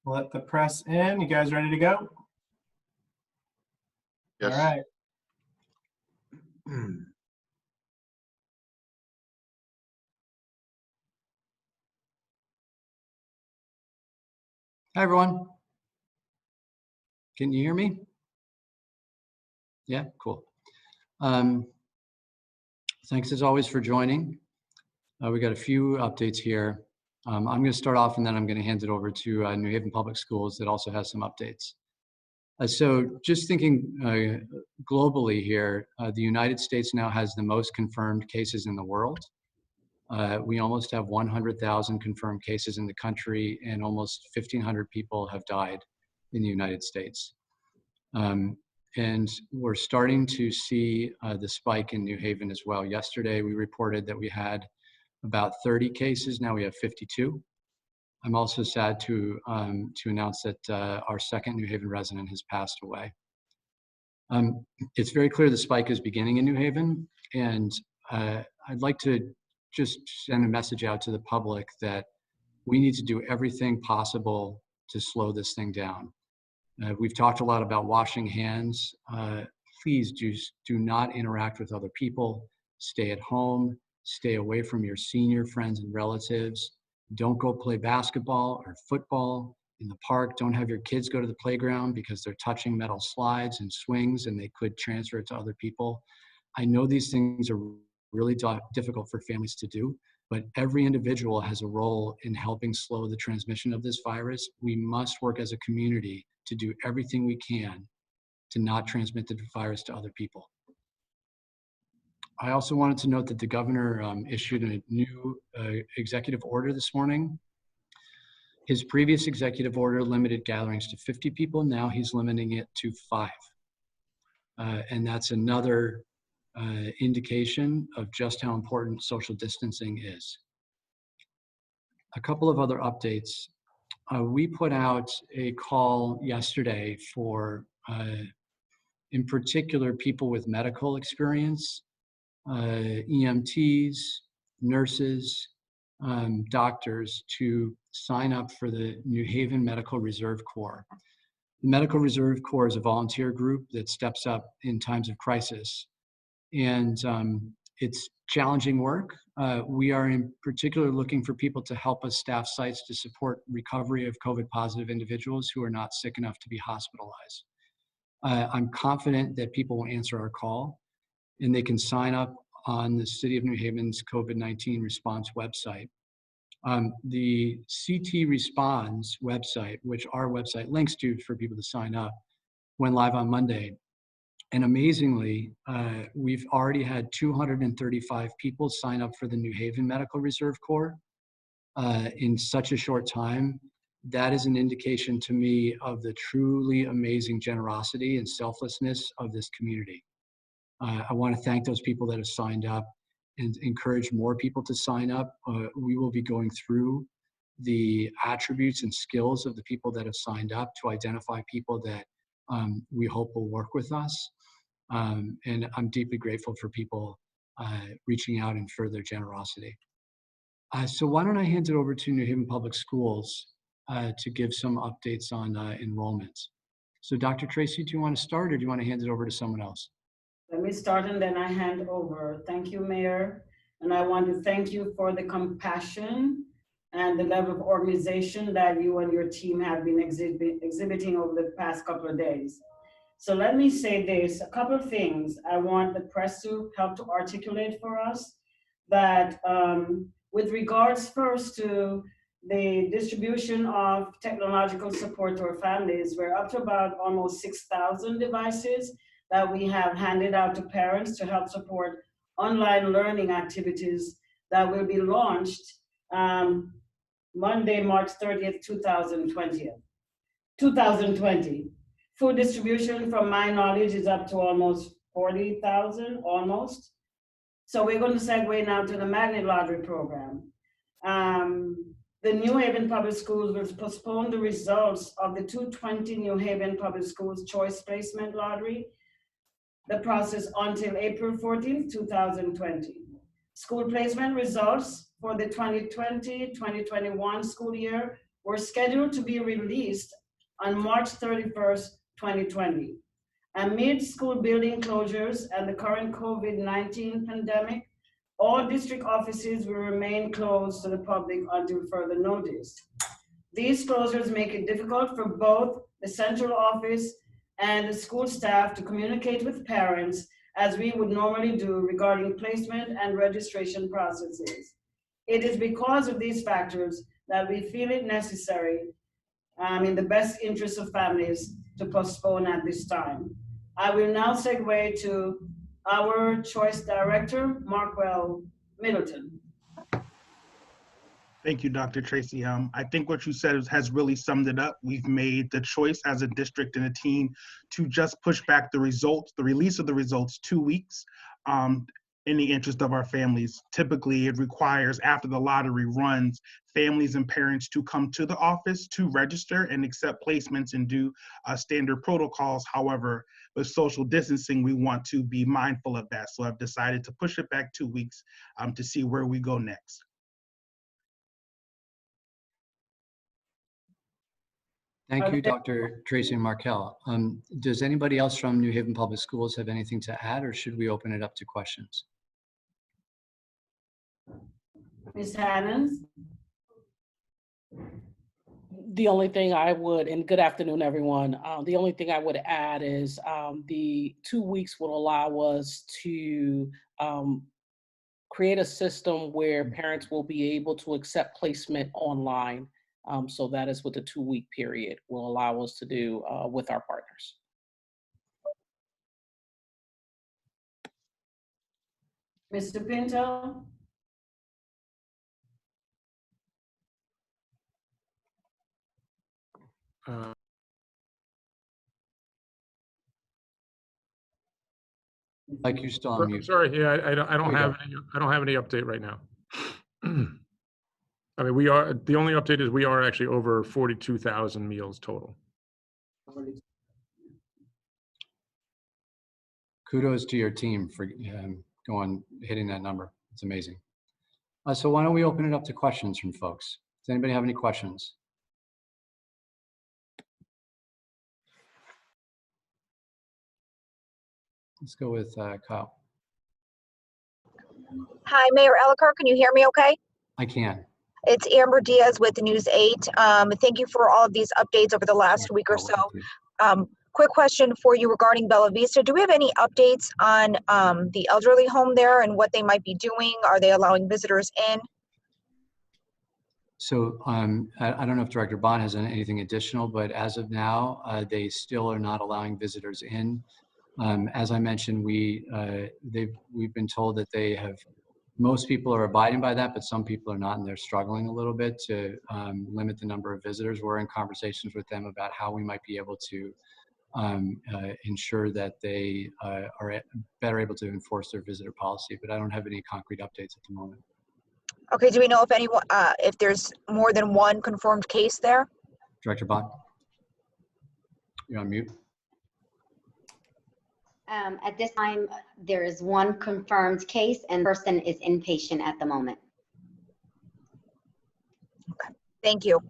Let the press in. You guys ready to go? Yes. All right. Hi, everyone. Can you hear me? Yeah, cool. Thanks as always for joining. We got a few updates here. I'm going to start off and then I'm going to hand it over to New Haven Public Schools that also has some updates. So just thinking globally here, the United States now has the most confirmed cases in the world. We almost have 100,000 confirmed cases in the country, and almost 1,500 people have died in the United States. And we're starting to see the spike in New Haven as well. Yesterday, we reported that we had about 30 cases. Now we have 52. I'm also sad to announce that our second New Haven resident has passed away. It's very clear the spike is beginning in New Haven, and I'd like to just send a message out to the public that we need to do everything possible to slow this thing down. We've talked a lot about washing hands. Please do not interact with other people. Stay at home. Stay away from your senior friends and relatives. Don't go play basketball or football in the park. Don't have your kids go to the playground because they're touching metal slides and swings and they could transfer it to other people. I know these things are really difficult for families to do, but every individual has a role in helping slow the transmission of this virus. We must work as a community to do everything we can to not transmit the virus to other people. I also wanted to note that the governor issued a new executive order this morning. His previous executive order limited gatherings to 50 people. Now he's limiting it to 5. And that's another indication of just how important social distancing is. A couple of other updates. We put out a call yesterday for, in particular, people with medical experience, EMTs, nurses, doctors to sign up for the New Haven Medical Reserve Corps. The Medical Reserve Corps is a volunteer group that steps up in times of crisis. And it's challenging work. We are in particular looking for people to help us staff sites to support recovery of COVID positive individuals who are not sick enough to be hospitalized. I'm confident that people will answer our call and they can sign up on the City of New Haven's COVID-19 response website. The CT Responds website, which our website links to for people to sign up, went live on Monday. And amazingly, we've already had 235 people sign up for the New Haven Medical Reserve Corps in such a short time. That is an indication to me of the truly amazing generosity and selflessness of this community. I want to thank those people that have signed up and encourage more people to sign up. We will be going through the attributes and skills of the people that have signed up to identify people that we hope will work with us. And I'm deeply grateful for people reaching out and for their generosity. So why don't I hand it over to New Haven Public Schools to give some updates on enrollments. So Dr. Tracy, do you want to start or do you want to hand it over to someone else? Let me start and then I hand over. Thank you, Mayor. And I want to thank you for the compassion and the level of organization that you and your team have been exhibiting over the past couple of days. So let me say this, a couple of things I want the press to help to articulate for us, that with regards first to the distribution of technological support to our families, we're up to about almost 6,000 devices that we have handed out to parents to help support online learning activities that will be launched Monday, March 30th, 2020. Food distribution, from my knowledge, is up to almost 40,000, almost. So we're going to segue now to the Magnet Lottery program. The New Haven Public Schools will postpone the results of the 220 New Haven Public Schools Choice Placement Lottery, the process until April 14th, 2020. School placement results for the 2020-2021 school year were scheduled to be released on March 31st, 2020. Amid school building closures and the current COVID-19 pandemic, all district offices will remain closed to the public until further notice. These closures make it difficult for both the central office and the school staff to communicate with parents as we would normally do regarding placement and registration processes. It is because of these factors that we feel it necessary in the best interest of families to postpone at this time. I will now segue to our choice director, Markwell Middleton. Thank you, Dr. Tracy. I think what you said has really summed it up. We've made the choice as a district and a team to just push back the results, the release of the results 2 weeks in the interest of our families. Typically, it requires, after the lottery runs, families and parents to come to the office to register and accept placements and do standard protocols. However, with social distancing, we want to be mindful of that. So I've decided to push it back 2 weeks to see where we go next. Thank you, Dr. Tracy and Markel. Does anybody else from New Haven Public Schools have anything to add, or should we open it up to questions? Ms. Hannans? The only thing I would, and good afternoon, everyone. The only thing I would add is the 2 weeks will allow us to create a system where parents will be able to accept placement online. So that is what the 2 week period will allow us to do with our partners. Mr. Pinto? Like you're still on mute. Sorry, yeah, I don't you have any update right now. I mean, the only update is we are actually over 42,000 meals total. Kudos to your team for hitting that number. It's amazing. So why don't we open it up to questions from folks? Does anybody have any questions? Let's go with Kyle. Hi, Mayor Elicker, can you hear me okay? I can. It's Amber Diaz with News 8. Thank you for all of these updates over the last week or so. Quick question for you regarding Bella Vista. Do we have any updates on the elderly home there and what they might be doing? Are they allowing visitors in? So I don't know if Director Bond has anything additional, but as of now, they still are not allowing visitors in. As I mentioned, we've been told that most people are abiding by that, but some people are not, and they're struggling a little bit to limit the number of visitors. We're in conversations with them about how we might be able to ensure that they are better able to enforce their visitor policy, but I don't have any concrete updates at the moment. Okay, do we know if anyone, if there's more than one confirmed case there? Director Bond, you're on mute. At this time, there is one confirmed case and the person is inpatient at the moment. Okay, thank you.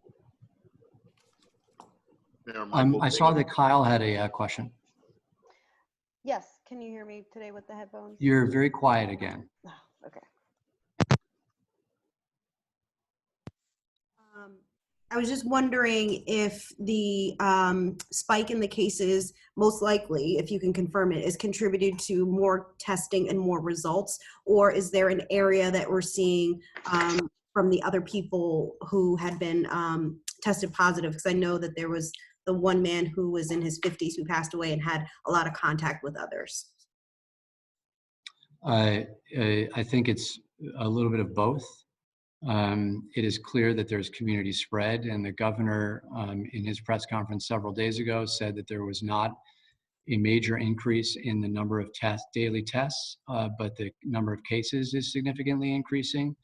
I saw that Kyle had a question. Yes, can you hear me today with the headphones? You're very quiet again. Oh, okay. I was just wondering if the spike in the cases, most likely, if you can confirm it, is contributed to more testing and more results, or is there an area that we're seeing from the other people who had been tested positive? Because I know that there was the one man who was in his 50s who passed away and had a lot of contact with others. I think it's a little bit of both. It is clear that there's community spread, and the governor in his press conference several days ago said that there was not a major increase in the number of daily tests, but the number of cases is significantly increasing,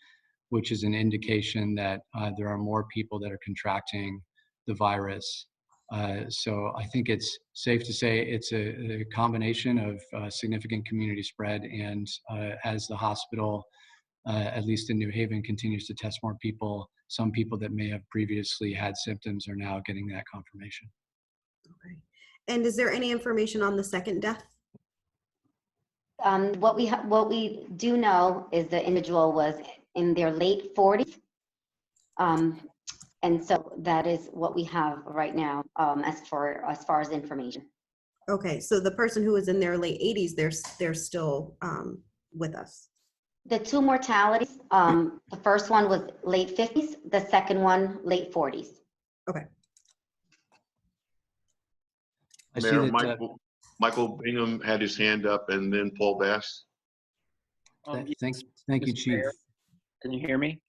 which is an indication that there are more people that are contracting the virus. So I think it's safe to say it's a combination of significant community spread, and as the hospital at least in New Haven, continues to test more people. Some people that may have previously had symptoms are now getting that confirmation. Okay. And is there any information on the second death? What we do know is the individual was in their late 40s. And so that is what we have right now as far as information. Okay, so the person who was in their late 80s, they're still with us. The two mortalities, the first one was late 50s, the second one late 40s. Okay. I see Mayor, that, Michael Bingham had his hand up, and then Paul Bass. thank you, Mr. Chief. Mayor, can you hear me?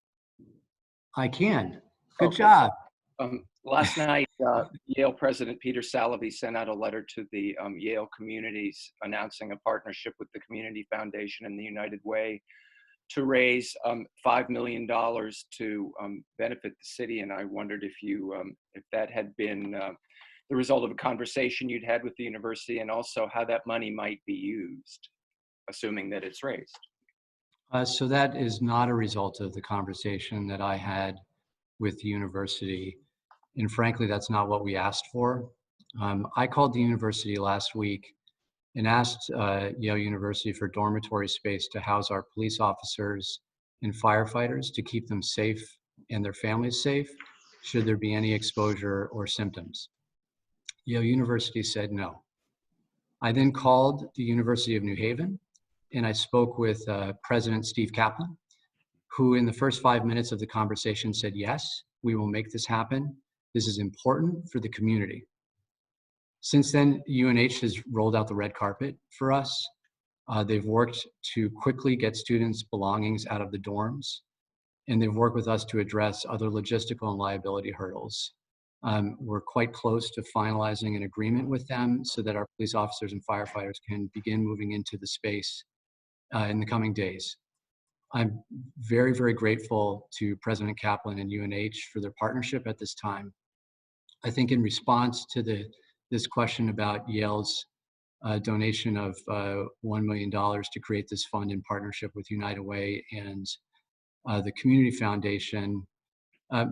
I can. Good Okay. job. Last night, Yale President Peter Salovey sent out a letter to the Yale communities announcing a partnership with the Community Foundation and the United Way to raise $5 million to benefit the city. And I wondered if that had been the result of a conversation you'd had with the university, and also how that money might be used, assuming that it's raised. So that is not a result of the conversation that I had with the university. And frankly, that's not what we asked for. I called the university last week and asked Yale University for dormitory space to house our police officers and firefighters to keep them safe and their families safe should there be any exposure or symptoms. Yale University said no. I then called the University of New Haven and I spoke with President Steve Kaplan, who in the first 5 minutes of the conversation said, yes, we will make this happen. This is important for the community. Since then, UNH has rolled out the red carpet for us. They've worked to quickly get students' belongings out of the dorms, and they've worked with us to address other logistical and liability hurdles. We're quite close to finalizing an agreement with them so that our police officers and firefighters can begin moving into the space in the coming days. I'm very, very grateful to President Kaplan and UNH for their partnership at this time. I think in response to this question about Yale's donation of $1 million to create this fund in partnership with United Way and the Community Foundation,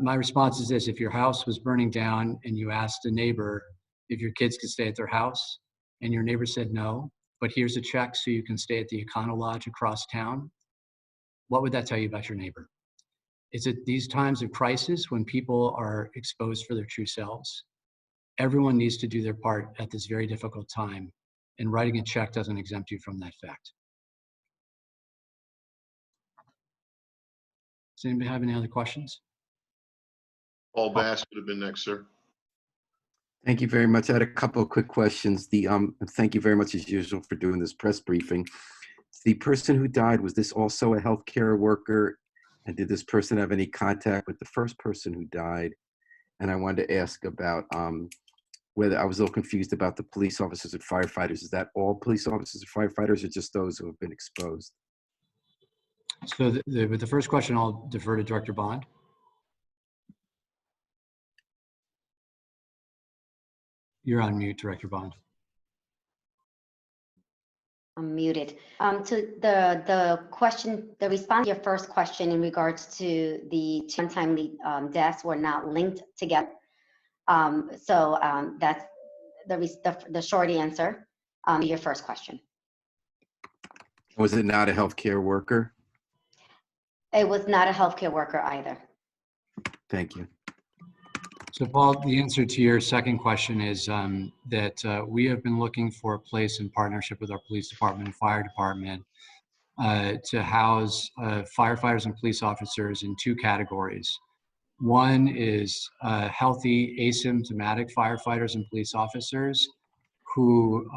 my response is this: if your house was burning down and you asked a neighbor if your kids could stay at their house and your neighbor said no, but here's a check so you can stay at the Econo Lodge across town, what would that tell you about your neighbor? It's at these times of crisis when people are exposed for their true selves. Everyone needs to do their part at this very difficult time, and writing a check doesn't exempt you from that fact. Does anybody have any other questions? Paul Bass would have been next, sir. Thank you very much. I had a couple of quick questions. Thank you very much as usual for doing this press briefing. The person who died, was this also a healthcare worker? And did this person have any contact with the first person who died? And I wanted to ask about whether I was a little confused about the police officers and firefighters. Is that all police officers and firefighters or just those who have been exposed? So with the first question, I'll defer to Director Bond. You're on mute, Director Bond. I'm muted. To the question, the response to your first question in regards to the two untimely deaths were not linked together. That's the short answer to your first question. Was it not a healthcare worker? It was not a healthcare worker either. Thank you. So Paul, the answer to your second question is that we have been looking for a place in partnership with our police department and fire department to house firefighters and police officers in two categories. One is healthy asymptomatic firefighters and police officers who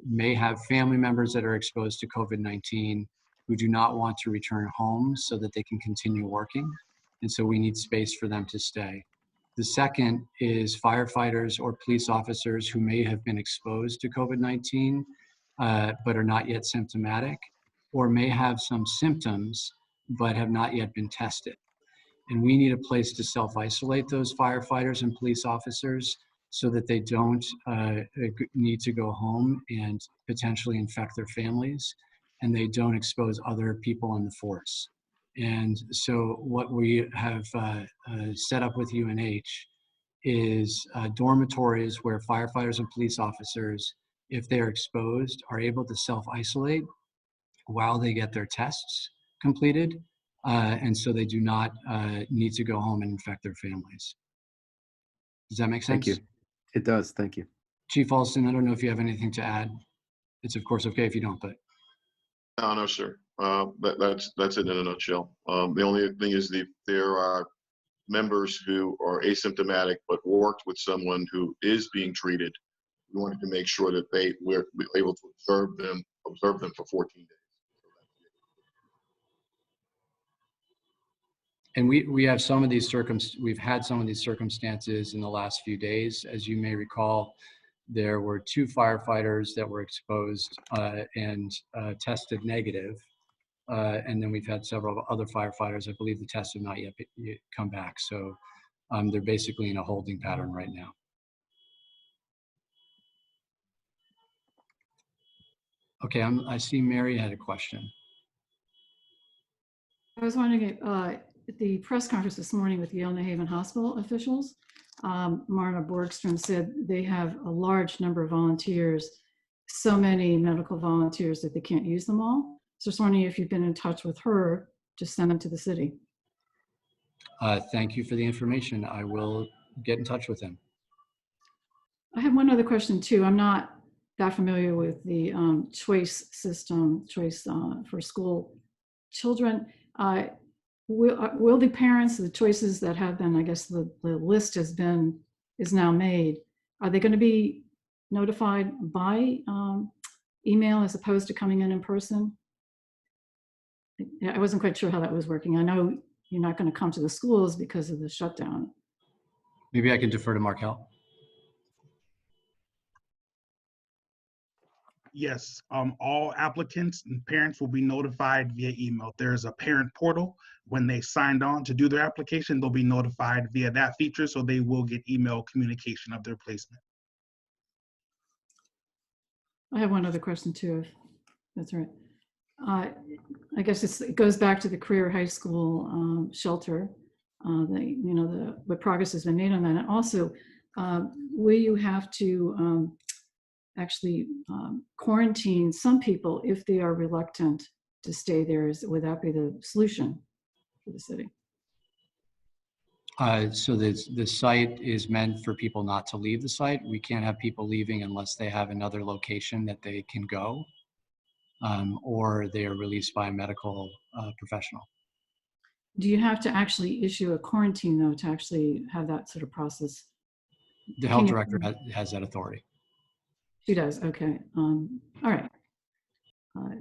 may have family members that are exposed to COVID-19 who do not want to return home so that they can continue working. And so we need space for them to stay. The second is firefighters or police officers who may have been exposed to COVID-19 but are not yet symptomatic, or may have some symptoms but have not yet been tested. And we need a place to self-isolate those firefighters and police officers so that they don't need to go home and potentially infect their families, and they don't expose other people in the force. And so what we have set up with UNH is dormitories where firefighters and police officers, if they're exposed, are able to self-isolate while they get their tests completed. And so they do not need to go home and infect their families. Does that make sense? Thank you. It does. Thank you. Chief Alston, I don't know if you have anything to add. It's of course okay if you don't, but. No, sir. That's it in a nutshell. The only thing is there are members who are asymptomatic but worked with someone who is being treated. We wanted to make sure that they were able to observe them for 14 days. And we have some of these we've had some of these circumstances in the last few days. As you may recall, there were 2 firefighters that were exposed and tested negative. And then we've had several other firefighters. I believe the tests have not yet come back. So they're basically in a holding pattern right now. Okay, I see Mary had a question. I was wondering, at the press conference this morning with Yale New Haven Hospital officials, Marna Borgstrom said they have a large number of volunteers, so many medical volunteers that they can't use them all. So just wondering if you've been in touch with her to send them to the city. Thank you for the information. I will get in touch with them. I have one other question too. I'm not that familiar with the choice system, choice for school children. Will the parents, the choices that have been, I guess the list is now made, are they going to be notified by email as opposed to coming in person? I wasn't quite sure how that was working. I know you're not going to come to the schools because of the shutdown. Maybe I can defer to Markel. Yes, all applicants and parents will be notified via email. There's a parent portal. When they signed on to do their application, they'll be notified via that feature, so they will get email communication of their placement. I have one other question too, if that's all right. I guess it goes back to the career high school shelter. What progress has been made on that, and also, will you have to actually quarantine some people if they are reluctant to stay there? Would that be the solution for the city? So the site is meant for people not to leave the site. We can't have people leaving unless they have another location that they can go, or they are released by a medical professional. Do you have to actually issue a quarantine though to actually have that sort of process? The health director has that authority. She does, okay. All right.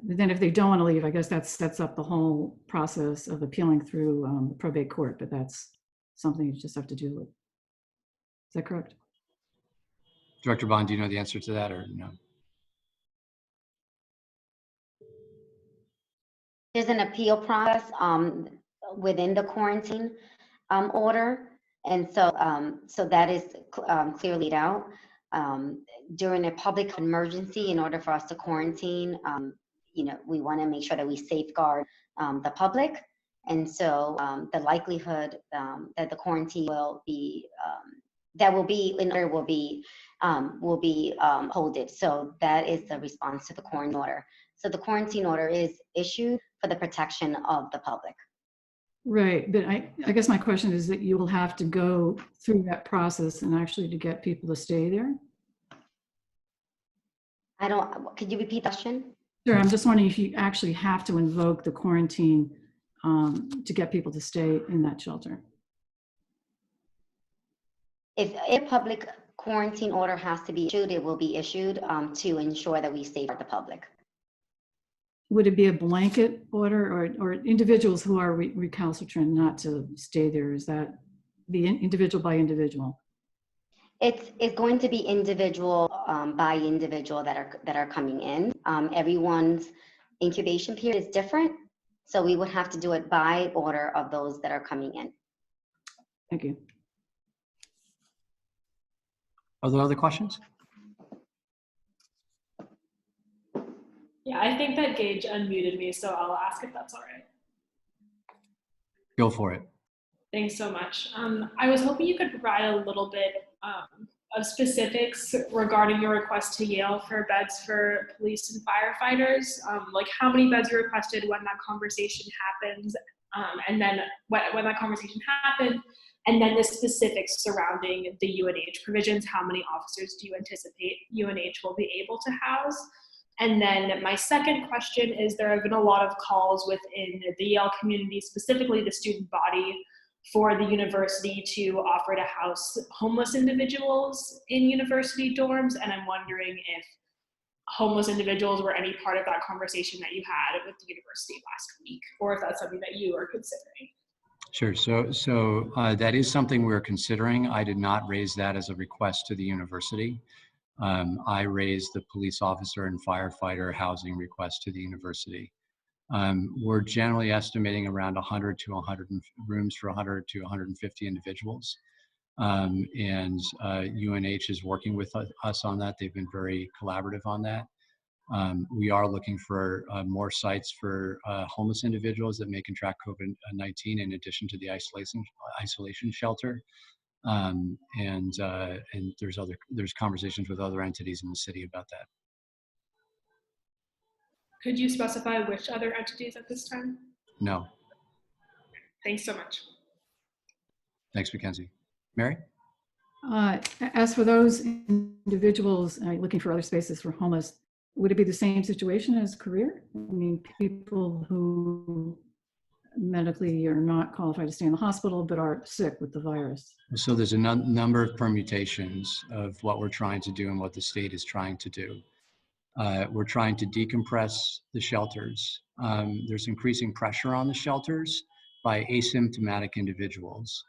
Then if they don't want to leave, I guess that sets up the whole process of appealing through the probate court, but that's something you just have to deal with. Is that correct? Director Bond, do you know the answer to that or no? There's an appeal process within the quarantine order. And so that is clearly laid out. During a public emergency, in order for us to quarantine, we want to make sure that we safeguard the public. And so the likelihood that the quarantine will be holded. So that is the response to the quarantine order. So the quarantine order is issued for the protection of the public. Right, but I guess my question is that you will have to go through that process and actually to get people to stay there? Could you repeat the question? Sure, I'm just wondering if you actually have to invoke the quarantine to get people to stay in that shelter. If a public quarantine order has to be issued, it will be issued to ensure that we safeguard the public. Would it be a blanket order or individuals who are recalcitrant not to stay there? Is that be individual by individual? It's going to be individual by individual that are coming in. Everyone's incubation period is different, so we would have to do it by order of those that are coming in. Thank you. Are there other questions? Yeah, I think that Gage unmuted me, so I'll ask if that's all right. Go for it. Thanks so much. I was hoping you could provide a little bit of specifics regarding your request to Yale for beds for police and firefighters, like how many beds you requested, when that conversation happens, and then when that conversation happened, and then the specifics surrounding the UNH provisions. How many officers do you anticipate UNH will be able to house? And then my second question is, there have been a lot of calls within the Yale community, specifically the student body, for the university to offer to house homeless individuals in university dorms. And I'm wondering if homeless individuals were any part of that conversation that you had with the university last week, or if that's something that you are considering. Sure. So that is something we're considering. I did not raise that as a request to the university. I raised the police officer and firefighter housing request to the university. We're generally estimating around 100 to 100 rooms for 100 to 150 individuals. And UNH is working with us on that. They've been very collaborative on that. We are looking for more sites for homeless individuals that may contract COVID-19 in addition to the isolation shelter. And there's conversations with other entities in the city about that. Could you specify which other entities at this time? No. Thanks so much. Thanks, Mackenzie. Mary? As for those individuals looking for other spaces for homeless, would it be the same situation as career? I mean, people who medically are not qualified to stay in the hospital but are sick with the virus. So there's a number of permutations of what we're trying to do and what the state is trying to do. We're trying to decompress the shelters. There's increasing pressure on the shelters by asymptomatic individuals.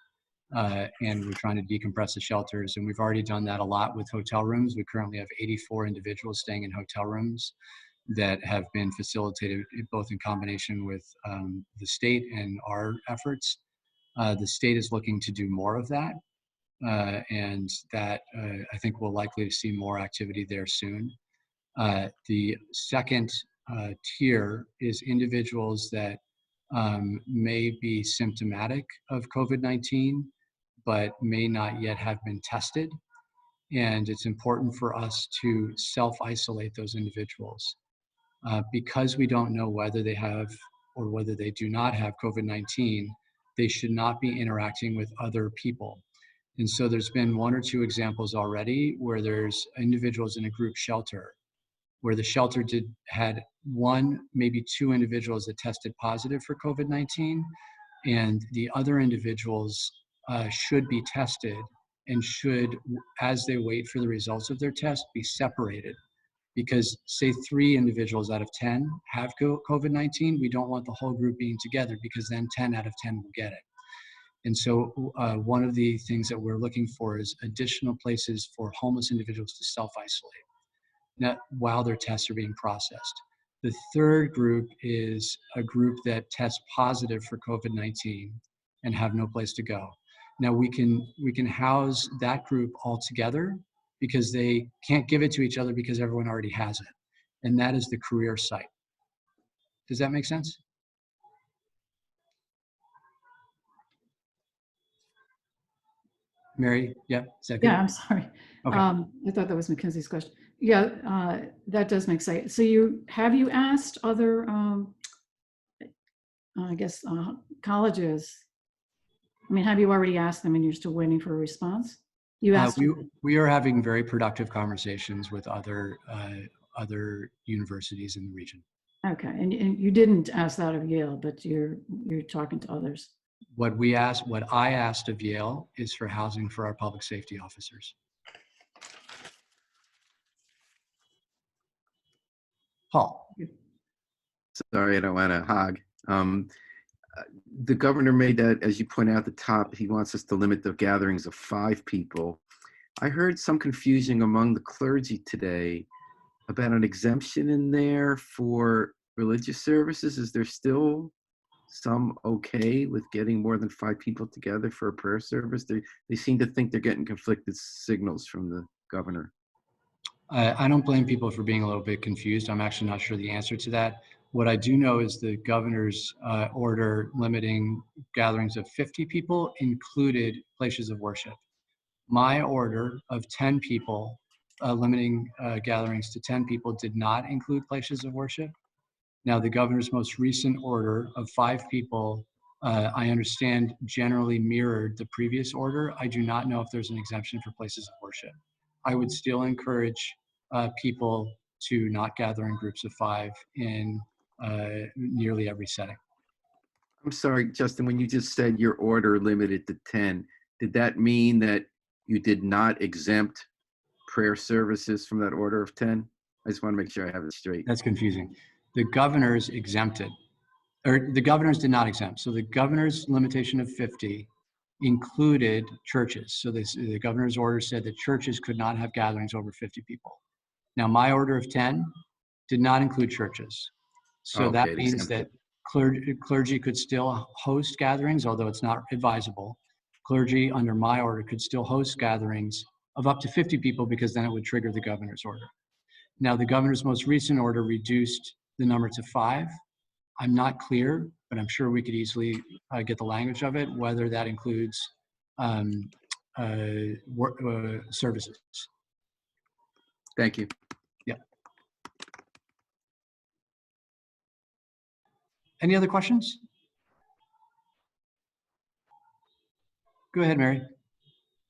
And we're trying to decompress the shelters. And we've already done that a lot with hotel rooms. We currently have 84 individuals staying in hotel rooms that have been facilitated both in combination with the state and our efforts. The state is looking to do more of that. And that I think we'll likely to see more activity there soon. The second tier is individuals that may be symptomatic of COVID-19, but may not yet have been tested. And it's important for us to self-isolate those individuals. Because we don't know whether they have or whether they do not have COVID-19, they should not be interacting with other people. And so there's been one or two examples already where there's individuals in a group shelter where the shelter had one, maybe two individuals that tested positive for COVID-19, and the other individuals should be tested and should, as they wait for the results of their test, be separated. Because say 3 individuals out of 10 have COVID-19, we don't want the whole group being together because then 10 out of 10 will get it. And so one of the things that we're looking for is additional places for homeless individuals to self-isolate while their tests are being processed. The third group is a group that tests positive for COVID-19 and have no place to go. Now we can house that group all together because they can't give it to each other because everyone already has it. And that is the career site. Does that make sense? Mary, yeah, is that good? Yeah, I'm sorry. Okay. I thought that was Mackenzie's question. Yeah, that does make sense. So have you asked other, I guess, colleges? I mean, have you already asked them and you're still waiting for a response? You asked. We are having very productive conversations with other universities in the region. Okay, and you didn't ask that of Yale, but you're talking to others. What I asked of Yale is for housing for our public safety officers. Paul. Sorry, I don't want to hog. The governor made that, as you point out at the top, he wants us to limit the gatherings of 5 people. I heard some confusion among the clergy today about an exemption in there for religious services. Is there still some okay with getting more than 5 people together for a prayer service? They seem to think they're getting conflicted signals from the governor. I don't blame people for being a little bit confused. I'm actually not sure the answer to that. What I do know is the governor's order limiting gatherings of 50 people included places of worship. My order of 10 people, limiting gatherings to 10 people, did not include places of worship. Now, the governor's most recent order of 5 people, I understand, generally mirrored the previous order. I do not know if there's an exemption for places of worship. I would still encourage people to not gather in groups of 5 in nearly every setting. I'm sorry, Justin, when you just said your order limited to 10, did that mean that you did not exempt prayer services from that order of 10? I just want to make sure I have it straight. That's confusing. The governor's exempted, or the governor's did not exempt. So the governor's limitation of 50 included churches. So the governor's order said that churches could not have gatherings over 50 people. Now, my order of 10 did not include churches. So Okay, that it means exempted. that clergy could still host gatherings, although it's not advisable. Clergy under my order could still host gatherings of up to 50 people because then it would trigger the governor's order. Now, the governor's most recent order reduced the number to 5. I'm not clear, but I'm sure we could easily get the language of it, whether that includes services. Thank you. Yeah. Any other questions? Go ahead, Mary.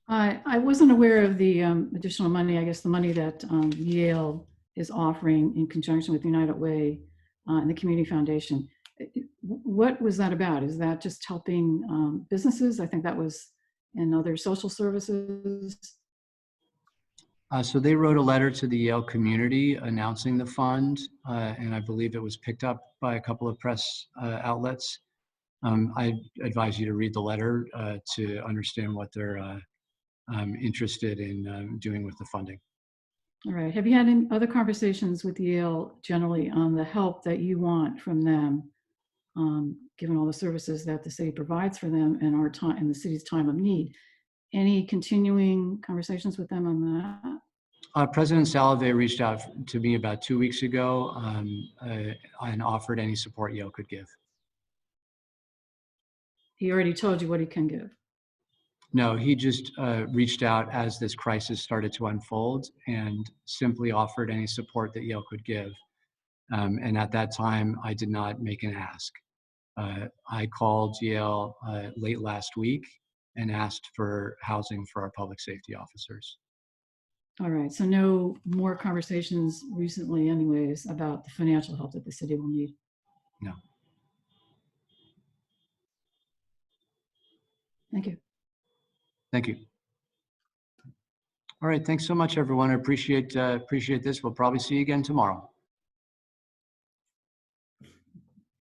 I wasn't aware of the additional money, I guess the money that Yale is offering in conjunction with United Way and the Community Foundation. What was that about? Is that just helping businesses? I think that was in other social services. So they wrote a letter to the Yale community announcing the fund, and I believe it was picked up by a couple of press outlets. I advise you to read the letter to understand what they're interested in doing with the funding. All right. Have you had any other conversations with Yale generally on the help that you want from them, given all the services that the city provides for them and our time and the city's time of need? Any continuing conversations with them on that? President Salave reached out to me about 2 weeks ago and offered any support Yale could give. He already told you what he can give. No, he just reached out as this crisis started to unfold and simply offered any support that Yale could give. And at that time, I did not make an ask. I called Yale late last week and asked for housing for our public safety officers. All right. So no more conversations recently anyways about the financial help that the city will need? No. Thank you. Thank you. All right, thanks so much, everyone. I appreciate this. We'll probably see you again tomorrow.